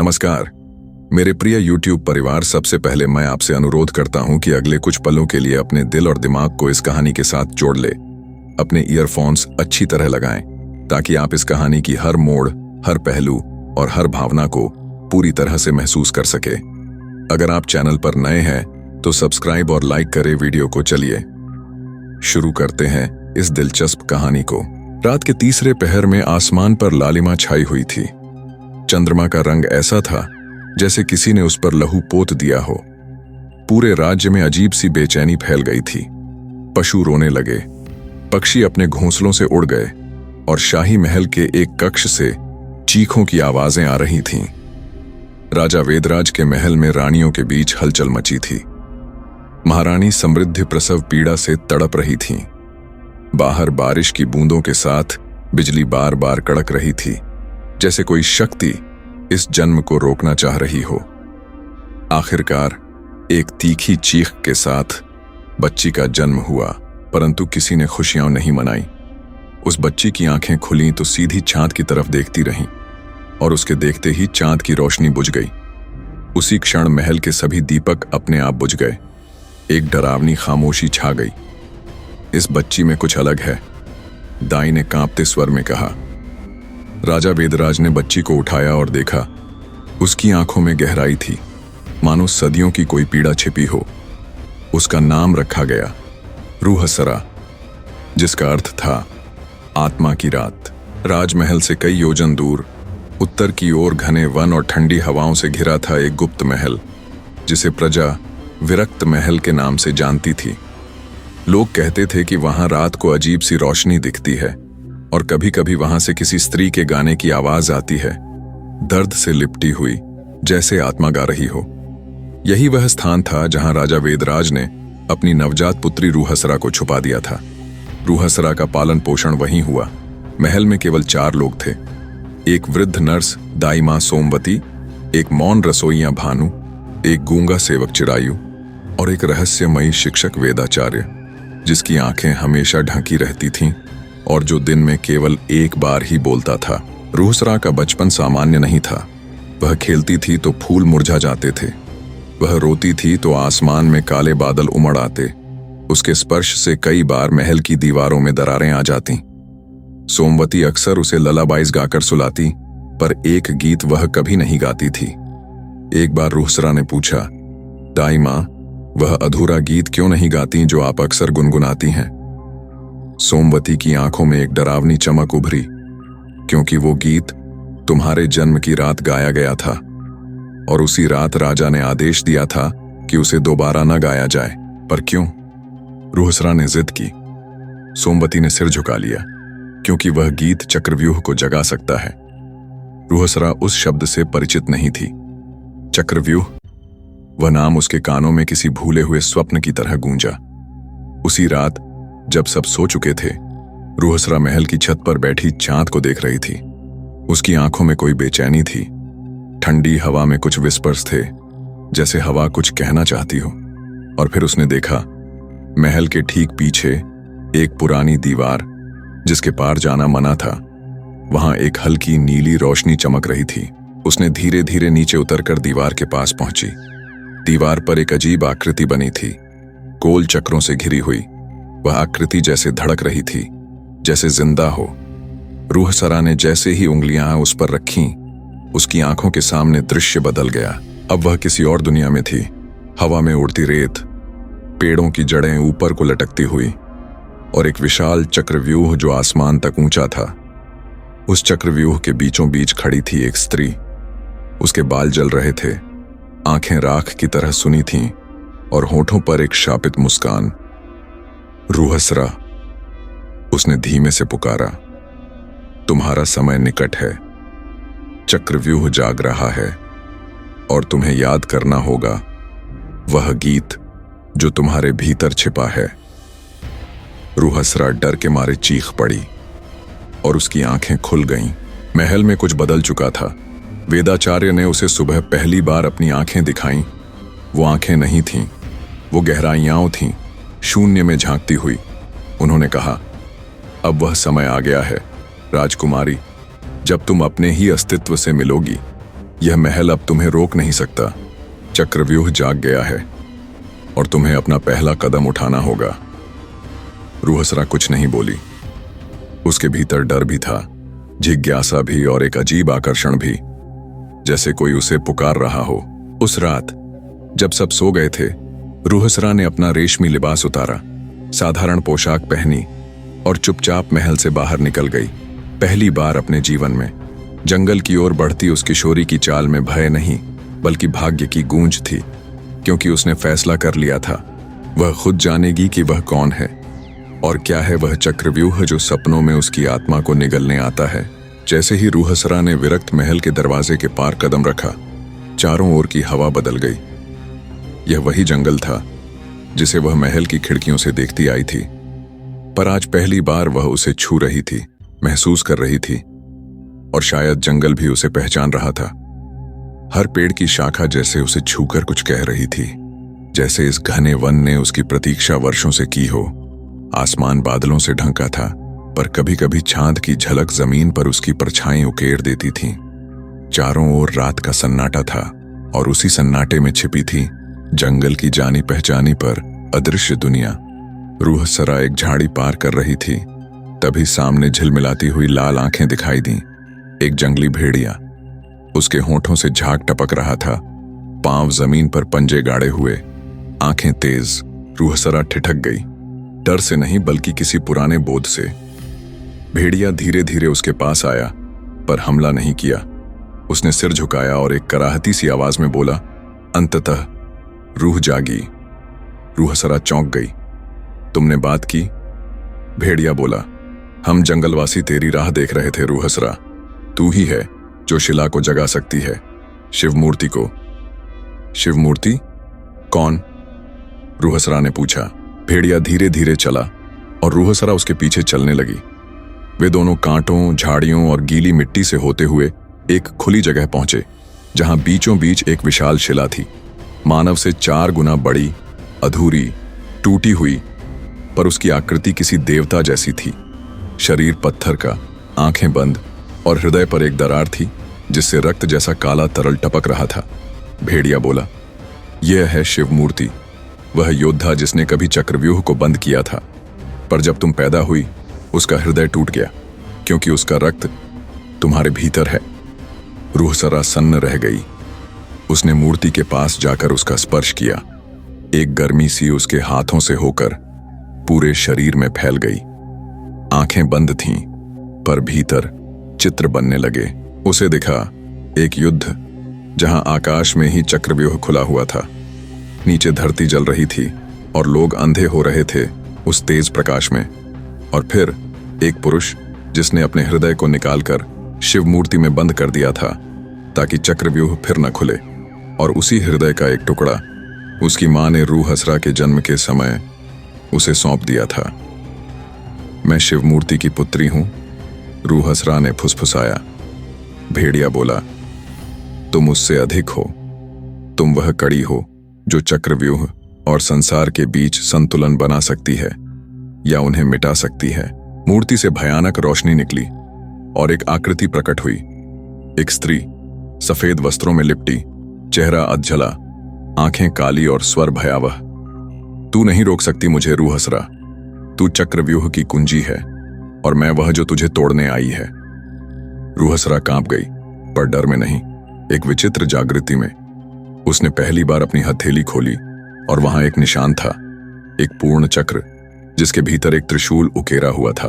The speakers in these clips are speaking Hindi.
नमस्कार मेरे प्रिय YouTube परिवार। सबसे पहले मैं आपसे अनुरोध करता हूं कि अगले कुछ पलों के लिए अपने दिल और दिमाग को इस कहानी के साथ जोड़ ले। अपने ईयरफोन्स अच्छी तरह लगाएं ताकि आप इस कहानी की हर मोड़, हर पहलू और हर भावना को पूरी तरह से महसूस कर सके। अगर आप चैनल पर नए हैं तो सब्सक्राइब और लाइक करें वीडियो को। चलिए शुरू करते हैं इस दिलचस्प कहानी को। रात के तीसरे पहर में आसमान पर लालिमा छाई हुई थी। चंद्रमा का रंग ऐसा था जैसे किसी ने उस पर लहू पोत दिया हो। पूरे राज्य में अजीब सी बेचैनी फैल गई थी। पशु रोने लगे, पक्षी अपने घोंसलों से उड़ गए और शाही महल के एक कक्ष से चीखों की आवाजें आ रही थीं। राजा वेदराज के महल में रानियों के बीच हलचल मची थी। महारानी समृद्धि प्रसव पीड़ा से तड़प रही थीं। बाहर बारिश की बूंदों के साथ बिजली बार बार कड़क रही थी, जैसे कोई शक्ति इस जन्म को रोकना चाह रही हो। आखिरकार एक तीखी चीख के साथ बच्ची का जन्म हुआ, परंतु किसी ने खुशियां नहीं मनाई। उस बच्ची की आंखें खुली तो सीधी चांद की तरफ देखती रहीं और उसके देखते ही चांद की रोशनी बुझ गई। उसी क्षण महल के सभी दीपक अपने आप बुझ गए। एक डरावनी खामोशी छा गई। इस बच्ची में कुछ अलग है, दाई ने कांपते स्वर में कहा। राजा वेदराज ने बच्ची को उठाया और देखा। उसकी आंखों में गहराई थी, मानो सदियों की कोई पीड़ा छिपी हो। उसका नाम रखा गया रूहसरा, जिसका अर्थ था आत्मा की रात। राजमहल से कई योजन दूर उत्तर की ओर घने वन और ठंडी हवाओं से घिरा था एक गुप्त महल, जिसे प्रजा विरक्त महल के नाम से जानती थी। लोग कहते थे कि वहां रात को अजीब सी रोशनी दिखती है और कभी कभी वहां से किसी स्त्री के गाने की आवाज आती है, दर्द से लिपटी हुई, जैसे आत्मा गा रही हो। यही वह स्थान था जहां राजा वेदराज ने अपनी नवजात पुत्री रूहसरा को छुपा दिया था। रूहसरा का पालन पोषण वहीं हुआ। महल में केवल 4 लोग थे। एक वृद्ध नर्स दाई मां सोमवती, एक मौन रसोइया भानु, एक गूंगा सेवक चिरायु और एक रहस्यमयी शिक्षक वेदाचार्य, जिसकी आंखें हमेशा ढकी रहती थीं और जो दिन में केवल एक बार ही बोलता था। रूहसरा का बचपन सामान्य नहीं था। वह खेलती थी तो फूल मुरझा जाते थे, वह रोती थी तो आसमान में काले बादल उमड़ आते। उसके स्पर्श से कई बार महल की दीवारों में दरारें आ जाती। सोमवती अक्सर उसे ललाबाइज गाकर सुलाती, पर एक गीत वह कभी नहीं गाती थी। एक बार रूहसरा ने पूछा, दाई मां, वह अधूरा गीत क्यों नहीं गाती जो आप अक्सर गुनगुनाती हैं? सोमवती की आंखों में एक डरावनी चमक उभरी, क्योंकि वो गीत तुम्हारे जन्म की रात गाया गया था और उसी रात राजा ने आदेश दिया था कि उसे दोबारा न गाया जाए। पर क्यों? रूहसरा ने जिद की। सोमवती ने सिर झुका लिया, क्योंकि वह गीत चक्रव्यूह को जगा सकता है। रूहसरा उस शब्द से परिचित नहीं थी। चक्रव्यूह, वह नाम उसके कानों में किसी भूले हुए स्वप्न की तरह गूंजा। उसी रात जब सब सो चुके थे, रूहसरा महल की छत पर बैठी चांद को देख रही थी। उसकी आंखों में कोई बेचैनी थी। ठंडी हवा में कुछ विस्पर्स थे, जैसे हवा कुछ कहना चाहती हो। और फिर उसने देखा, महल के ठीक पीछे एक पुरानी दीवार, जिसके पार जाना मना था, वहां एक हल्की नीली रोशनी चमक रही थी। उसने धीरे धीरे नीचे उतरकर दीवार के पास पहुंची। दीवार पर एक अजीब आकृति बनी थी, गोल चक्रों से घिरी हुई। वह आकृति जैसे धड़क रही थी, जैसे जिंदा हो। रूहसरा ने जैसे ही उंगलियां उस पर रखीं, उसकी आंखों के सामने दृश्य बदल गया। अब वह किसी और दुनिया में थी। हवा में उड़ती रेत, पेड़ों की जड़ें ऊपर को लटकती हुई और एक विशाल चक्रव्यूह जो आसमान तक ऊंचा था। उस चक्रव्यूह के बीचों बीच खड़ी थी एक स्त्री। उसके बाल जल रहे थे, आंखें राख की तरह सुनी थीं और होठों पर एक शापित मुस्कान। रूहसरा, उसने धीमे से पुकारा, तुम्हारा समय निकट है। चक्रव्यूह जाग रहा है और तुम्हें याद करना होगा वह गीत जो तुम्हारे भीतर छिपा है। रूहसरा डर के मारे चीख पड़ी और उसकी आंखें खुल गईं। महल में कुछ बदल चुका था। वेदाचार्य ने उसे सुबह पहली बार अपनी आंखें दिखाईं। वो आंखें नहीं थीं, वो गहराइयां थीं, शून्य में झांकती हुई। उन्होंने कहा, अब वह समय आ गया है राजकुमारी, जब तुम अपने ही अस्तित्व से मिलोगी। यह महल अब तुम्हें रोक नहीं सकता। चक्रव्यूह जाग गया है और तुम्हें अपना पहला कदम उठाना होगा। रूहसरा कुछ नहीं बोली। उसके भीतर डर भी था, जिज्ञासा भी और एक अजीब आकर्षण भी, जैसे कोई उसे पुकार रहा हो। उस रात जब सब सो गए थे, रूहसरा ने अपना रेशमी लिबास उतारा, साधारण पोशाक पहनी और चुपचाप महल से बाहर निकल गई। पहली बार अपने जीवन में जंगल की ओर बढ़ती उस किशोरी की चाल में भय नहीं बल्कि भाग्य की गूंज थी, क्योंकि उसने फैसला कर लिया था वह खुद जानेगी कि वह कौन है और क्या है वह चक्रव्यूह जो सपनों में उसकी आत्मा को निगलने आता है। जैसे ही रूहसरा ने विरक्त महल के दरवाजे के पार कदम रखा, चारों ओर की हवा बदल गई। यह वही जंगल था जिसे वह महल की खिड़कियों से देखती आई थी, पर आज पहली बार वह उसे छू रही थी, महसूस कर रही थी, और शायद जंगल भी उसे पहचान रहा था। हर पेड़ की शाखा जैसे उसे छूकर कुछ कह रही थी, जैसे इस घने वन ने उसकी प्रतीक्षा वर्षों से की हो। आसमान बादलों से ढंका था, पर कभी कभी चांद की झलक जमीन पर उसकी परछाई उकेर देती थी। चारों ओर रात का सन्नाटा था और उसी सन्नाटे में छिपी थी जंगल की जानी पहचानी पर अदृश्य दुनिया। रूहसरा एक झाड़ी पार कर रही थी, तभी सामने झिलमिलाती हुई लाल आंखें दिखाई दीं। एक जंगली भेड़िया, उसके होंठों से झाग टपक रहा था, पांव जमीन पर पंजे गाड़े हुए, आंखें तेज। रूहसरा ठिठक गई, डर से नहीं बल्कि किसी पुराने बोध से। भेड़िया धीरे धीरे उसके पास आया, पर हमला नहीं किया। उसने सिर झुकाया और एक कराहती सी आवाज में बोला, अंततः रूह जागी। रूहसरा चौंक गई। तुमने बात की? भेड़िया बोला, हम जंगलवासी तेरी राह देख रहे थे रूहसरा। तू ही है जो शिला को जगा सकती है, शिवमूर्ति को। शिवमूर्ति? कौन? रूहसरा ने पूछा। भेड़िया धीरे धीरे चला और रूहसरा उसके पीछे चलने लगी। वे दोनों कांटों, झाड़ियों और गीली मिट्टी से होते हुए एक खुली जगह पहुंचे, जहां बीचों बीच एक विशाल शिला थी, मानव से 4 गुना बड़ी, अधूरी, टूटी हुई, पर उसकी आकृति किसी देवता जैसी थी। शरीर पत्थर का, आंखें बंद और हृदय पर एक दरार थी जिससे रक्त जैसा काला तरल टपक रहा था। भेड़िया बोला, यह है शिवमूर्ति, वह योद्धा जिसने कभी चक्रव्यूह को बंद किया था, पर जब तुम पैदा हुई उसका हृदय टूट गया, क्योंकि उसका रक्त तुम्हारे भीतर है। रूहसरा सन्न रह गई। उसने मूर्ति के पास जाकर उसका स्पर्श किया। एक गर्मी सी उसके हाथों से होकर पूरे शरीर में फैल गई। आंखें बंद थीं, पर भीतर चित्र बनने लगे। उसे दिखा एक युद्ध जहां आकाश में ही चक्रव्यूह खुला हुआ था, नीचे धरती जल रही थी और लोग अंधे हो रहे थे उस तेज प्रकाश में। और फिर एक पुरुष जिसने अपने हृदय को निकालकर शिव मूर्ति में बंद कर दिया था ताकि चक्रव्यूह फिर न खुले। और उसी हृदय का एक टुकड़ा उसकी मां ने रूहसरा के जन्म के समय उसे सौंप दिया था। मैं शिव मूर्ति की पुत्री हूं, रूहसरा ने फुसफुसाया। भेड़िया बोला, तुम उससे अधिक हो। तुम वह कड़ी हो जो चक्रव्यूह और संसार के बीच संतुलन बना सकती है या उन्हें मिटा सकती है। मूर्ति से भयानक रोशनी निकली और एक आकृति प्रकट हुई। एक स्त्री, सफेद वस्त्रों में लिपटी, चेहरा अधजला, आंखें काली और स्वर भयावह। तू नहीं रोक सकती मुझे रूहसरा। तू चक्रव्यूह की कुंजी है और मैं वह जो तुझे तोड़ने आई है। रूहसरा कांप गई, पर डर में नहीं, एक विचित्र जागृति में। उसने पहली बार अपनी हथेली खोली और वहां एक निशान था, एक पूर्ण चक्र जिसके भीतर एक त्रिशूल उकेरा हुआ था।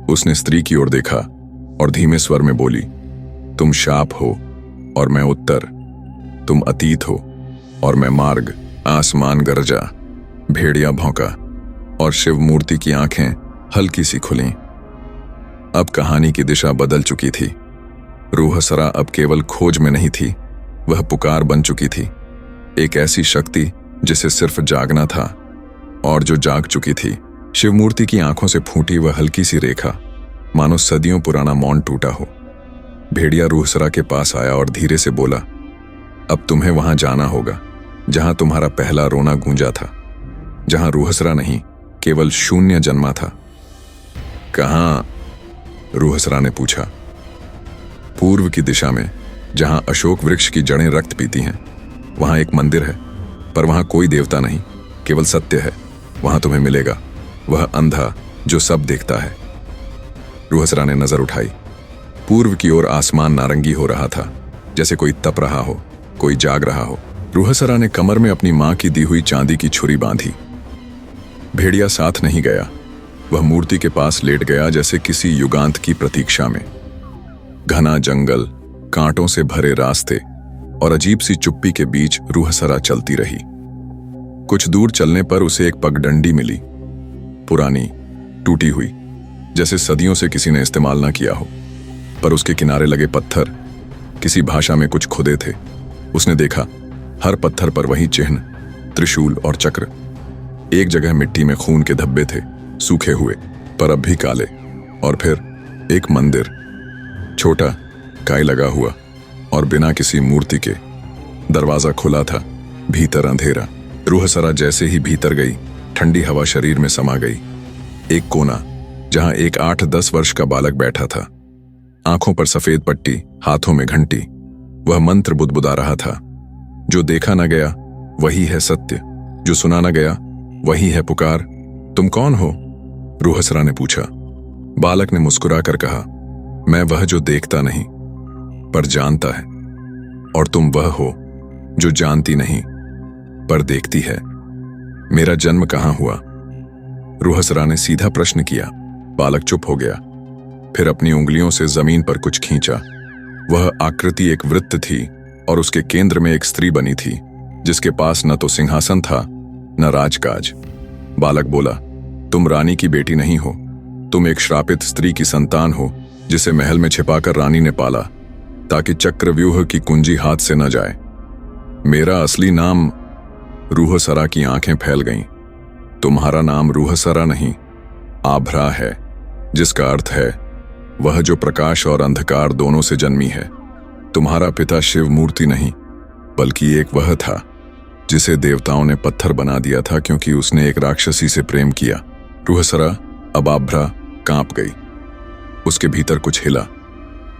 उसने स्त्री की ओर देखा और धीमे स्वर में बोली, तुम शाप हो और मैं उत्तर, तुम अतीत हो और मैं मार्ग। आसमान गरजा, भेड़िया भौंका और शिव मूर्ति की आंखें हल्की सी खुलीं। अब कहानी की दिशा बदल चुकी थी। रूहसरा अब केवल खोज में नहीं थी, वह पुकार बन चुकी थी। एक ऐसी शक्ति जिसे सिर्फ जागना था और जो जाग चुकी थी। शिवमूर्ति की आंखों से फूटी वह हल्की सी रेखा, मानो सदियों पुराना मौन टूटा हो। भेड़िया रूहसरा के पास आया और धीरे से बोला, अब तुम्हें वहां जाना होगा जहां तुम्हारा पहला रोना गूंजा था, जहां रूहसरा नहीं केवल शून्य जन्मा था। कहां? रूहसरा ने पूछा। पूर्व की दिशा में, जहां अशोक वृक्ष की जड़ें रक्त पीती हैं। वहां एक मंदिर है, पर वहां कोई देवता नहीं, केवल सत्य है। वहां तुम्हें मिलेगा वह अंधा जो सब देखता है। रूहसरा ने नजर उठाई। पूर्व की ओर आसमान नारंगी हो रहा था, जैसे कोई तप रहा हो, कोई जाग रहा हो। रूहसरा ने कमर में अपनी मां की दी हुई चांदी की छुरी बांधी। भेड़िया साथ नहीं गया। वह मूर्ति के पास लेट गया, जैसे किसी युगांत की प्रतीक्षा में। घना जंगल, कांटों से भरे रास्ते और अजीब सी चुप्पी के बीच रूहसरा चलती रही। कुछ दूर चलने पर उसे एक पगडंडी मिली, पुरानी, टूटी हुई, जैसे सदियों से किसी ने इस्तेमाल न किया हो। पर उसके किनारे लगे पत्थर किसी भाषा में कुछ खुदे थे। उसने देखा, हर पत्थर पर वही चिन्ह, त्रिशूल और चक्र। एक जगह मिट्टी में खून के धब्बे थे, सूखे हुए पर अब भी काले। और फिर एक मंदिर, छोटा, काई लगा हुआ और बिना किसी मूर्ति के। दरवाजा खुला था, भीतर अंधेरा। रूहसरा जैसे ही भीतर गई, ठंडी हवा शरीर में समा गई। एक कोना, जहां एक 8-10 वर्ष का बालक बैठा था, आंखों पर सफेद पट्टी, हाथों में घंटी। वह मंत्र बुदबुदा रहा था। जो देखा न गया वही है सत्य, जो सुना न गया वही है पुकार। तुम कौन हो? रूहसरा ने पूछा। बालक ने मुस्कुराकर कहा, मैं वह जो देखता नहीं पर जानता है, और तुम वह हो जो जानती नहीं पर देखती है। मेरा जन्म कहां हुआ? रूहसरा ने सीधा प्रश्न किया। बालक चुप हो गया, फिर अपनी उंगलियों से जमीन पर कुछ खींचा। वह आकृति एक वृत्त थी और उसके केंद्र में एक स्त्री बनी थी, जिसके पास न तो सिंहासन था न राजकाज। बालक बोला, तुम रानी की बेटी नहीं हो, तुम एक श्रापित स्त्री की संतान हो, जिसे महल में छिपाकर रानी ने पाला ताकि चक्रव्यूह की कुंजी हाथ से न जाए। मेरा असली नाम। रूहसरा की आंखें फैल गईं। तुम्हारा नाम रूहसरा नहीं, आभ्रा है, जिसका अर्थ है वह जो प्रकाश और अंधकार दोनों से जन्मी है। तुम्हारा पिता शिव मूर्ति नहीं, बल्कि एक वह था जिसे देवताओं ने पत्थर बना दिया था, क्योंकि उसने एक राक्षसी से प्रेम किया। रूहसरा, अब आभ्रा कांप गई। उसके भीतर कुछ हिला,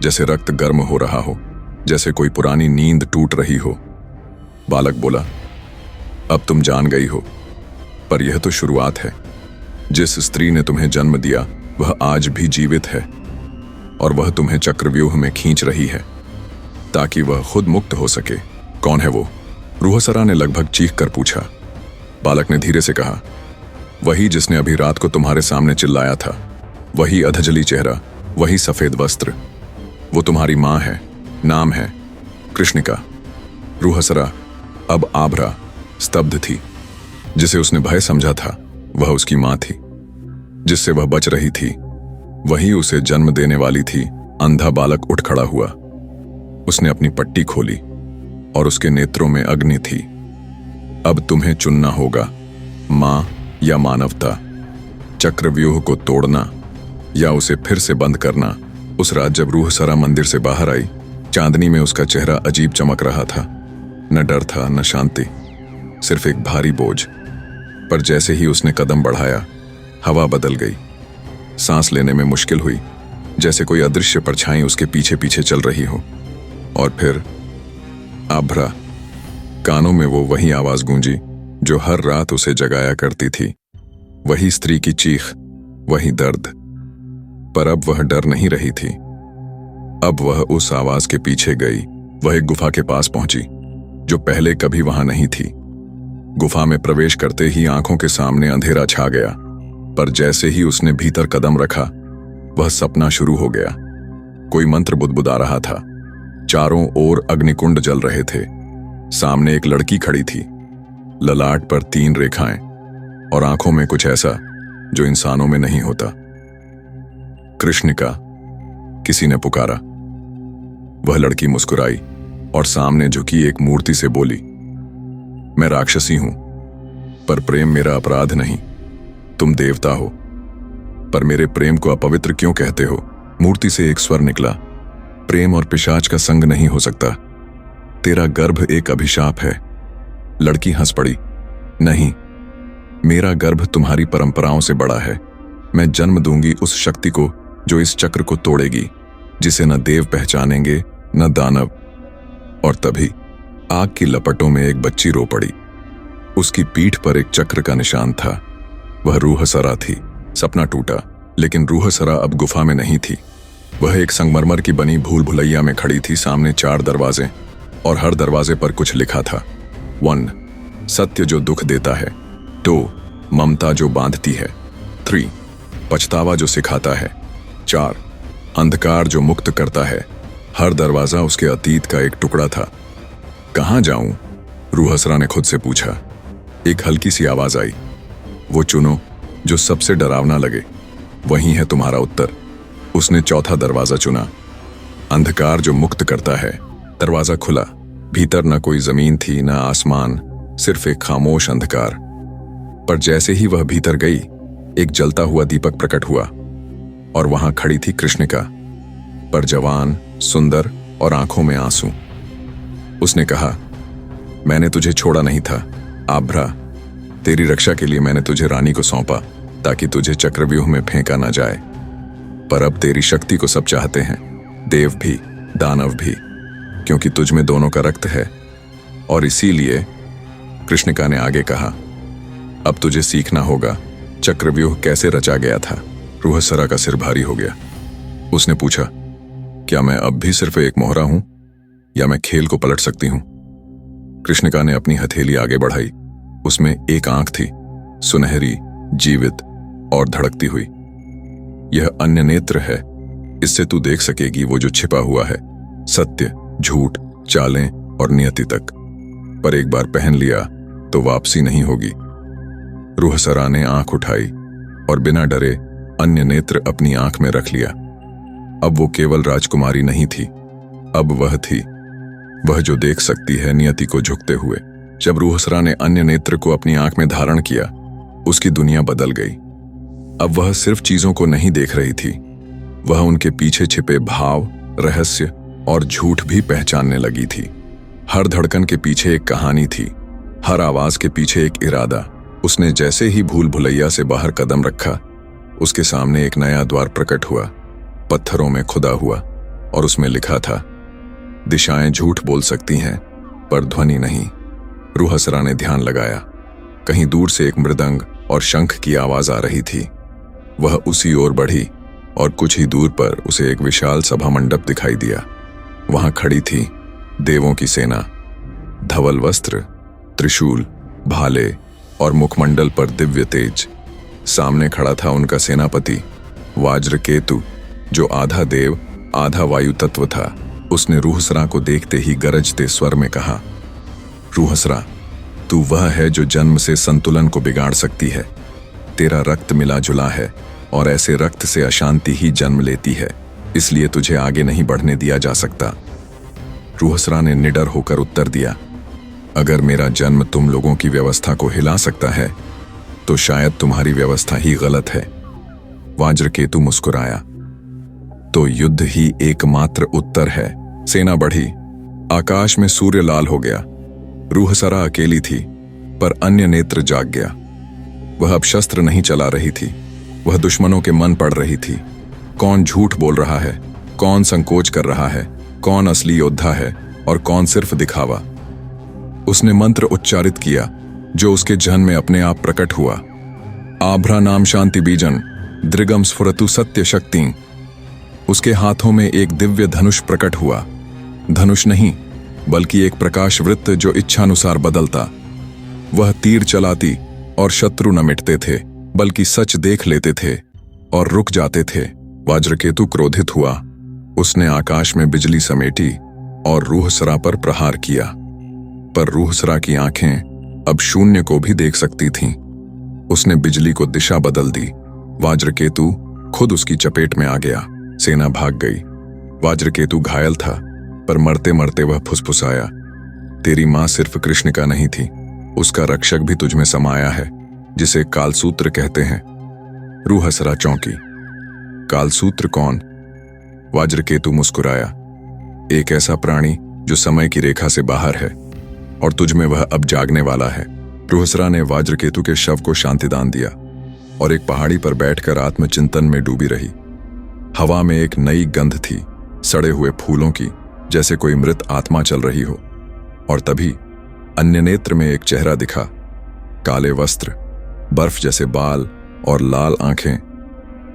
जैसे रक्त गर्म हो रहा हो, जैसे कोई पुरानी नींद टूट रही हो। बालक बोला, अब तुम जान गई हो, पर यह तो शुरुआत है। जिस स्त्री ने तुम्हें जन्म दिया वह आज भी जीवित है, और वह तुम्हें चक्रव्यूह में खींच रही है ताकि वह खुद मुक्त हो सके। कौन है वो? रूहसरा ने लगभग चीख कर पूछा। बालक ने धीरे से कहा, वही जिसने अभी रात को तुम्हारे सामने चिल्लाया था, वही अधजली चेहरा, वही सफेद वस्त्र। वो तुम्हारी मां है, नाम है कृष्णिका। रूहसरा, अब आभ्रा स्तब्ध थी। जिसे उसने भय समझा था वह उसकी मां थी, जिससे वह बच रही थी वही उसे जन्म देने वाली थी। अंधा बालक उठ खड़ा हुआ। उसने अपनी पट्टी खोली और उसके नेत्रों में अग्नि थी। अब तुम्हें चुनना होगा, मां या मानवता, चक्रव्यूह को तोड़ना या उसे फिर से बंद करना। उस रात जब रूहसरा मंदिर से बाहर आई, चांदनी में उसका चेहरा अजीब चमक रहा था। न डर था न शांति, सिर्फ एक भारी बोझ। पर जैसे ही उसने कदम बढ़ाया, हवा बदल गई। सांस लेने में मुश्किल हुई, जैसे कोई अदृश्य परछाई उसके पीछे पीछे चल रही हो। और फिर आभ्रा। कानों में वो वही आवाज गूंजी जो हर रात उसे जगाया करती थी। वही स्त्री की चीख, वही दर्द। पर अब वह डर नहीं रही थी। अब वह उस आवाज के पीछे गई। वह एक गुफा के पास पहुंची, जो पहले कभी वहां नहीं थी। गुफा में प्रवेश करते ही आंखों के सामने अंधेरा छा गया। पर जैसे ही उसने भीतर कदम रखा, वह सपना शुरू हो गया। कोई मंत्र बुदबुदा रहा था। चारों ओर अग्निकुंड जल रहे थे। सामने एक लड़की खड़ी थी, ललाट पर 3 रेखाएं और आंखों में कुछ ऐसा जो इंसानों में नहीं होता। कृष्णिका, किसी ने पुकारा। वह लड़की मुस्कुराई और सामने झुकी एक मूर्ति से बोली, मैं राक्षसी हूं, पर प्रेम मेरा अपराध नहीं। तुम देवता हो, पर मेरे प्रेम को अपवित्र क्यों कहते हो? मूर्ति से एक स्वर निकला, प्रेम और पिशाच का संग नहीं हो सकता। तेरा गर्भ एक अभिशाप है। लड़की हंस पड़ी। नहीं, मेरा गर्भ तुम्हारी परंपराओं से बड़ा है। मैं जन्म दूंगी उस शक्ति को जो इस चक्र को तोड़ेगी, जिसे न देव पहचानेंगे न दानव। और तभी आग की लपटों में एक बच्ची रो पड़ी। उसकी पीठ पर एक चक्र का निशान था। वह रूहसरा थी। सपना टूटा, लेकिन रूहसरा अब गुफा में नहीं थी। वह एक संगमरमर की बनी भूल भुलैया में खड़ी थी। सामने 4 दरवाजे और हर दरवाजे पर कुछ लिखा था। 1 सत्य जो दुख देता है। 2 ममता जो बांधती है। 3 पछतावा जो सिखाता है। 4 अंधकार जो मुक्त करता है। हर दरवाजा उसके अतीत का एक टुकड़ा था। कहाँ जाऊं? रूहसरा ने खुद से पूछा। एक हल्की सी आवाज आई, वो चुनो जो सबसे डरावना लगे, वही है तुम्हारा उत्तर। उसने चौथा दरवाजा चुना, अंधकार जो मुक्त करता है। दरवाजा खुला। भीतर न कोई जमीन थी, न आसमान, सिर्फ एक खामोश अंधकार। पर जैसे ही वह भीतर गई, एक जलता हुआ दीपक प्रकट हुआ और वहां खड़ी थी कृष्णिका, पर जवान, सुंदर और आंखों में आंसू। उसने कहा, मैंने तुझे छोड़ा नहीं था आभ्रा। तेरी रक्षा के लिए मैंने तुझे रानी को सौंपा, ताकि तुझे चक्रव्यूह में फेंका ना जाए। पर अब तेरी शक्ति को सब चाहते हैं, देव भी, दानव भी, क्योंकि तुझ में दोनों का रक्त है। और इसीलिए, कृष्णिका ने आगे कहा, अब तुझे सीखना होगा चक्रव्यूह कैसे रचा गया था। रूहसरा का सिर भारी हो गया। उसने पूछा, क्या मैं अब भी सिर्फ एक मोहरा हूं, या मैं खेल को पलट सकती हूं? कृष्णिका ने अपनी हथेली आगे बढ़ाई। उसमें एक आंख थी, सुनहरी, जीवित और धड़कती हुई। यह अन्य नेत्र है। इससे तू देख सकेगी वो जो छिपा हुआ है, सत्य, झूठ, चालें और नियति तक। पर एक बार पहन लिया तो वापसी नहीं होगी। रूहसरा ने आंख उठाई और बिना डरे अन्य नेत्र अपनी आंख में रख लिया। अब वो केवल राजकुमारी नहीं थी, अब वह थी, वह जो देख सकती है नियति को झुकते हुए। जब रूहसरा ने अन्य नेत्र को अपनी आंख में धारण किया, उसकी दुनिया बदल गई। अब वह सिर्फ चीजों को नहीं देख रही थी, वह उनके पीछे छिपे भाव, रहस्य और झूठ भी पहचानने लगी थी। हर धड़कन के पीछे एक कहानी थी, हर आवाज के पीछे एक इरादा। उसने जैसे ही भूल भुलैया से बाहर कदम रखा, उसके सामने एक नया द्वार प्रकट हुआ, पत्थरों में खुदा हुआ, और उसमें लिखा था, दिशाएं झूठ बोल सकती हैं पर ध्वनि नहीं। रूहसरा ने ध्यान लगाया। कहीं दूर से एक मृदंग और शंख की आवाज आ रही थी। वह उसी ओर बढ़ी और कुछ ही दूर पर उसे एक विशाल सभा मंडप दिखाई दिया। वहां खड़ी थी देवों की सेना, धवल वस्त्र, त्रिशूल, भाले और मुखमंडल पर दिव्य तेज। सामने खड़ा था उनका सेनापति वाज्रकेतु, जो आधा देव आधा वायु तत्व था। उसने रूहसरा को देखते ही गरजते स्वर में कहा, रूहसरा, तू वह है जो जन्म से संतुलन को बिगाड़ सकती है। तेरा रक्त मिला जुला है और ऐसे रक्त से अशांति ही जन्म लेती है, इसलिए तुझे आगे नहीं बढ़ने दिया जा सकता। रूहसरा ने निडर होकर उत्तर दिया, अगर मेरा जन्म तुम लोगों की व्यवस्था को हिला सकता है, तो शायद तुम्हारी व्यवस्था ही गलत है। वाज्रकेतु मुस्कुराया, तो युद्ध ही एकमात्र उत्तर है। सेना बढ़ी, आकाश में सूर्य लाल हो गया। रूहसरा अकेली थी, पर अन्य नेत्र जाग गया। वह अब शस्त्र नहीं चला रही थी, वह दुश्मनों के मन पढ़ रही थी। कौन झूठ बोल रहा है, कौन संकोच कर रहा है, कौन असली योद्धा है और कौन सिर्फ दिखावा। उसने मंत्र उच्चारित किया, जो उसके जहन में अपने आप प्रकट हुआ। आभ्रा नाम शांति बीजन, दृगम स्फुरतु सत्य शक्ति। उसके हाथों में एक दिव्य धनुष प्रकट हुआ। धनुष नहीं, बल्कि एक प्रकाश वृत्त जो इच्छानुसार बदलता। वह तीर चलाती और शत्रु न मिटते थे, बल्कि सच देख लेते थे और रुक जाते थे। वाज्रकेतु क्रोधित हुआ। उसने आकाश में बिजली समेटी और रूहसरा पर प्रहार किया। पर रूहसरा की आंखें अब शून्य को भी देख सकती थीं। उसने बिजली को दिशा बदल दी। वाज्रकेतु खुद उसकी चपेट में आ गया। सेना भाग गई। वाज्रकेतु घायल था, पर मरते मरते वह फुसफुसाया, तेरी मां सिर्फ कृष्णिका नहीं थी, उसका रक्षक भी तुझमें समाया है, जिसे कालसूत्र कहते हैं। रूहसरा चौंकी। कालसूत्र कौन? वाज्रकेतु मुस्कुराया, एक ऐसा प्राणी जो समय की रेखा से बाहर है, और तुझमें वह अब जागने वाला है। रूहसरा ने वाज्रकेतु के शव को शांतिदान दिया और एक पहाड़ी पर बैठकर आत्मचिंतन में डूबी रही। हवा में एक नई गंध थी, सड़े हुए फूलों की, जैसे कोई मृत आत्मा चल रही हो। और तभी अन्य नेत्र में एक चेहरा दिखा, काले वस्त्र, बर्फ जैसे बाल और लाल आंखें।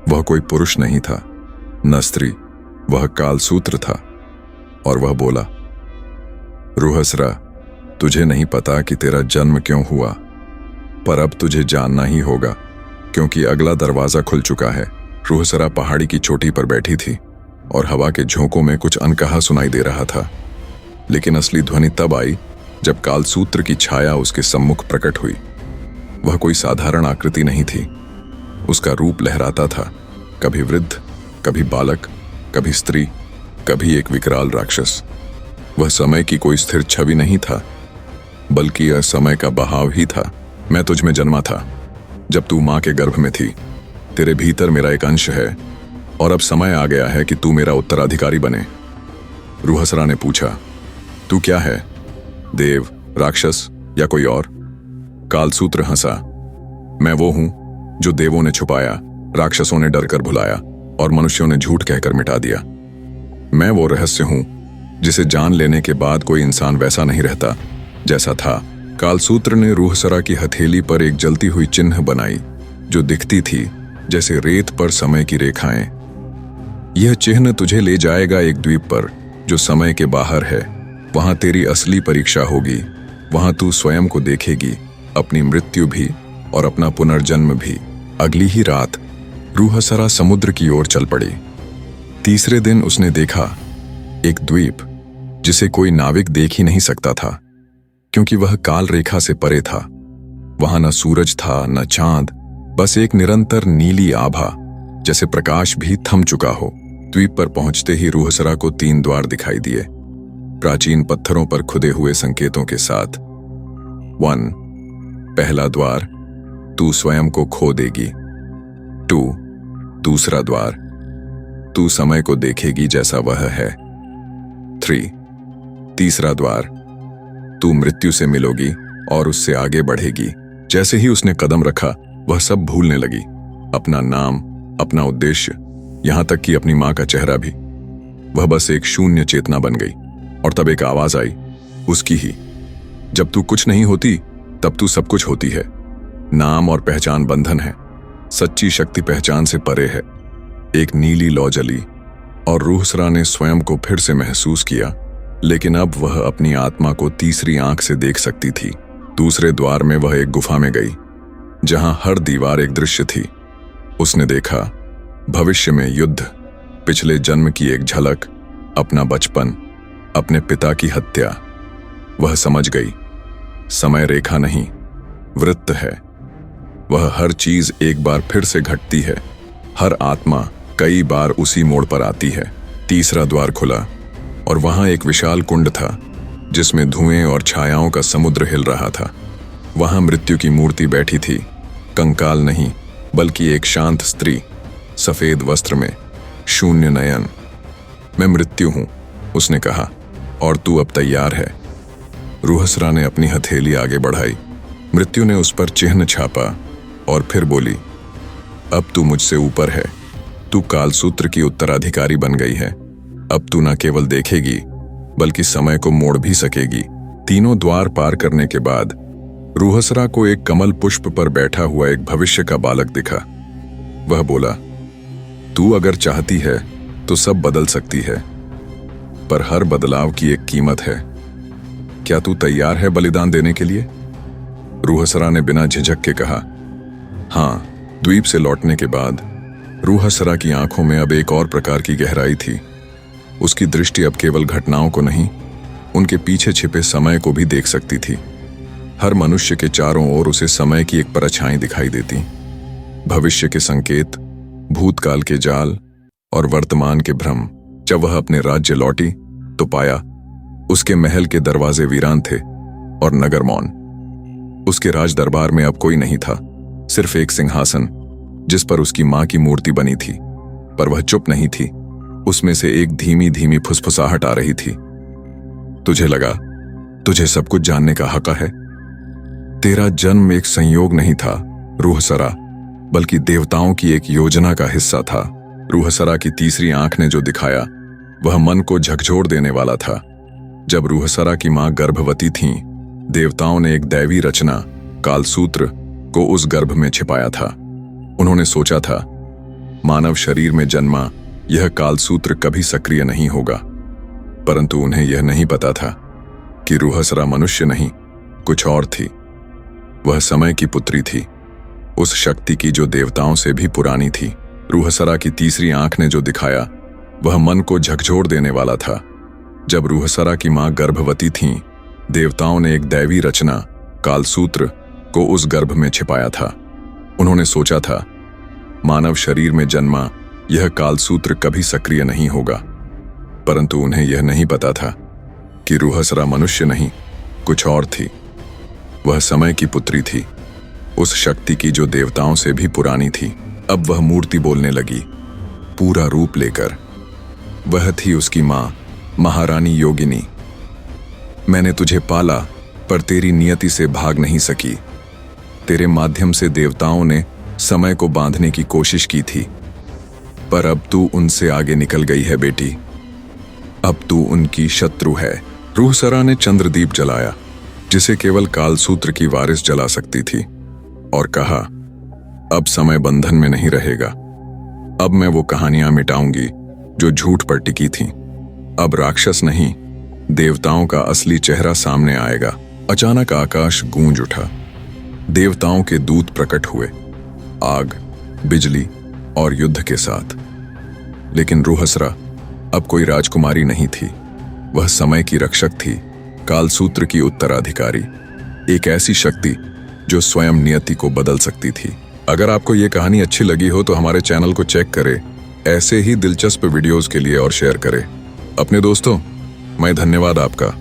वह कोई पुरुष नहीं था, न स्त्री, वह कालसूत्र था। और वह बोला, रूहसरा, तुझे नहीं पता कि तेरा जन्म क्यों हुआ, पर अब तुझे जानना ही होगा, क्योंकि अगला दरवाजा खुल चुका है। रूहसरा पहाड़ी की चोटी पर बैठी थी और हवा के झोंकों में कुछ अनकहा सुनाई दे रहा था। लेकिन असली ध्वनि तब आई जब कालसूत्र की छाया उसके सम्मुख प्रकट हुई। वह कोई साधारण आकृति नहीं थी। उसका रूप लहराता था, कभी वृद्ध, कभी बालक, कभी स्त्री, कभी एक विकराल राक्षस। वह समय की कोई स्थिर छवि नहीं था, बल्कि यह समय का बहाव ही था। मैं तुझ में जन्मा था जब तू मां के गर्भ में थी। तेरे भीतर मेरा एक अंश है और अब समय आ गया है कि तू मेरा उत्तराधिकारी बने। रूहसरा ने पूछा, तू क्या है, देव, राक्षस या कोई और? कालसूत्र हंसा, मैं वो हूं जो देवों ने छुपाया, राक्षसों ने डरकर भुलाया और मनुष्यों ने झूठ कहकर मिटा दिया। मैं वो रहस्य हूं जिसे जान लेने के बाद कोई इंसान वैसा नहीं रहता जैसा था। कालसूत्र ने रूहसरा की हथेली पर एक जलती हुई चिन्ह बनाई, जो दिखती थी जैसे रेत पर समय की रेखाएं। यह चिन्ह तुझे ले जाएगा एक द्वीप पर जो समय के बाहर है। वहां तेरी असली परीक्षा होगी। वहां तू स्वयं को देखेगी, अपनी मृत्यु भी और अपना पुनर्जन्म भी। अगली ही रात रूहसरा समुद्र की ओर चल पड़ी। तीसरे दिन उसने देखा एक द्वीप जिसे कोई नाविक देख ही नहीं सकता था, क्योंकि वह काल रेखा से परे था। वहां न सूरज था, न चांद, बस एक निरंतर नीली आभा, जैसे प्रकाश भी थम चुका हो। द्वीप पर पहुंचते ही रूहसरा को 3 द्वार दिखाई दिए, प्राचीन पत्थरों पर खुदे हुए संकेतों के साथ। 1, पहला द्वार, तू स्वयं को खो देगी। 2, दूसरा द्वार, तू समय को देखेगी जैसा वह है। 3, तीसरा द्वार, तू मृत्यु से मिलोगी और उससे आगे बढ़ेगी। जैसे ही उसने कदम रखा, वह सब भूलने लगी, अपना नाम, अपना उद्देश्य, यहां तक कि अपनी मां का चेहरा भी। वह बस एक शून्य चेतना बन गई। और तब एक आवाज आई, उसकी ही, जब तू कुछ नहीं होती तब तू सब कुछ होती है। नाम और पहचान बंधन है, सच्ची शक्ति पहचान से परे है। एक नीली लौ जली और रूहसरा ने स्वयं को फिर से महसूस किया, लेकिन अब वह अपनी आत्मा को तीसरी आंख से देख सकती थी। दूसरे द्वार में वह एक गुफा में गई, जहां हर दीवार एक दृश्य थी। उसने देखा भविष्य में युद्ध, पिछले जन्म की एक झलक, अपना बचपन, अपने पिता की हत्या। वह समझ गई, समय रेखा नहीं, वृत्त है। वह हर चीज एक बार फिर से घटती है, हर आत्मा कई बार उसी मोड़ पर आती है। तीसरा द्वार खुला और वहां एक विशाल कुंड था, जिसमें धुएं और छायाओं का समुद्र हिल रहा था। वहां मृत्यु की मूर्ति बैठी थी, कंकाल नहीं, बल्कि एक शांत स्त्री, सफेद वस्त्र में, शून्य नयन। मैं मृत्यु हूं, उसने कहा, और तू अब तैयार है। रूहसरा ने अपनी हथेली आगे बढ़ाई। मृत्यु ने उस पर चिन्ह छापा और फिर बोली, अब तू मुझसे ऊपर है। तू कालसूत्र की उत्तराधिकारी बन गई है। अब तू न केवल देखेगी, बल्कि समय को मोड़ भी सकेगी। तीनों द्वार पार करने के बाद रूहसरा को एक कमल पुष्प पर बैठा हुआ एक भविष्य का बालक दिखा। वह बोला, तू अगर चाहती है तो सब बदल सकती है, पर हर बदलाव की एक कीमत है। क्या तू तैयार है बलिदान देने के लिए? रूहसरा ने बिना झिझक के कहा, हाँ। द्वीप से लौटने के बाद रूहसरा की आंखों में अब एक और प्रकार की गहराई थी। उसकी दृष्टि अब केवल घटनाओं को नहीं, उनके पीछे छिपे समय को भी देख सकती थी। हर मनुष्य के चारों ओर उसे समय की एक परछाई दिखाई देती, भविष्य के संकेत, भूतकाल के जाल और वर्तमान के भ्रम। जब वह अपने राज्य लौटी तो पाया उसके महल के दरवाजे वीरान थे और नगर मौन। उसके राज दरबार में अब कोई नहीं था, सिर्फ एक सिंहासन जिस पर उसकी मां की मूर्ति बनी थी। पर वह चुप नहीं थी, उसमें से एक धीमी धीमी फुसफुसाहट आ रही थी। तुझे लगा तुझे सब कुछ जानने का हक है। तेरा जन्म एक संयोग नहीं था रूहसरा, बल्कि देवताओं की एक योजना का हिस्सा था। रूहसरा की तीसरी आंख ने जो दिखाया वह मन को झकझोर देने वाला था। जब रूहसरा की मां गर्भवती थीं, देवताओं ने एक दैवी रचना कालसूत्र को उस गर्भ में छिपाया था। उन्होंने सोचा था मानव शरीर में जन्मा यह कालसूत्र कभी सक्रिय नहीं होगा, परंतु उन्हें यह नहीं पता था कि रूहसरा मनुष्य नहीं, कुछ और थी। वह समय की पुत्री थी, उस शक्ति की जो देवताओं से भी पुरानी थी। रूहसरा की तीसरी आंख ने जो दिखाया वह मन को झकझोर देने वाला था। जब रूहसरा की मां गर्भवती थीं, देवताओं ने एक दैवी रचना कालसूत्र को उस गर्भ में छिपाया था। उन्होंने सोचा था मानव शरीर में जन्मा यह कालसूत्र कभी सक्रिय नहीं होगा, परंतु उन्हें यह नहीं पता था कि रूहसरा मनुष्य नहीं, कुछ और थी। वह समय की पुत्री थी, उस शक्ति की जो देवताओं से भी पुरानी थी। अब वह मूर्ति बोलने लगी, पूरा रूप लेकर। वह थी उसकी मां, महारानी योगिनी। मैंने तुझे पाला, पर तेरी नियति से भाग नहीं सकी। तेरे माध्यम से देवताओं ने समय को बांधने की कोशिश की थी, पर अब तू उनसे आगे निकल गई है बेटी। अब तू उनकी शत्रु है। रूहसरा ने चंद्रदीप जलाया, जिसे केवल कालसूत्र की वारिस जला सकती थी, और कहा, अब समय बंधन में नहीं रहेगा। अब मैं वो कहानियां मिटाऊंगी जो झूठ पर टिकी थीं। अब राक्षस नहीं, देवताओं का असली चेहरा सामने आएगा। अचानक आकाश गूंज उठा। देवताओं के दूत प्रकट हुए, आग, बिजली और युद्ध के साथ। लेकिन रूहसरा अब कोई राजकुमारी नहीं थी। वह समय की रक्षक थी, कालसूत्र की उत्तराधिकारी, एक ऐसी शक्ति जो स्वयं नियति को बदल सकती थी। अगर आपको ये कहानी अच्छी लगी हो तो हमारे चैनल को चेक करें। ऐसे ही दिलचस्प वीडियोस के लिए और शेयर करें अपने दोस्तों। मैं धन्यवाद आपका।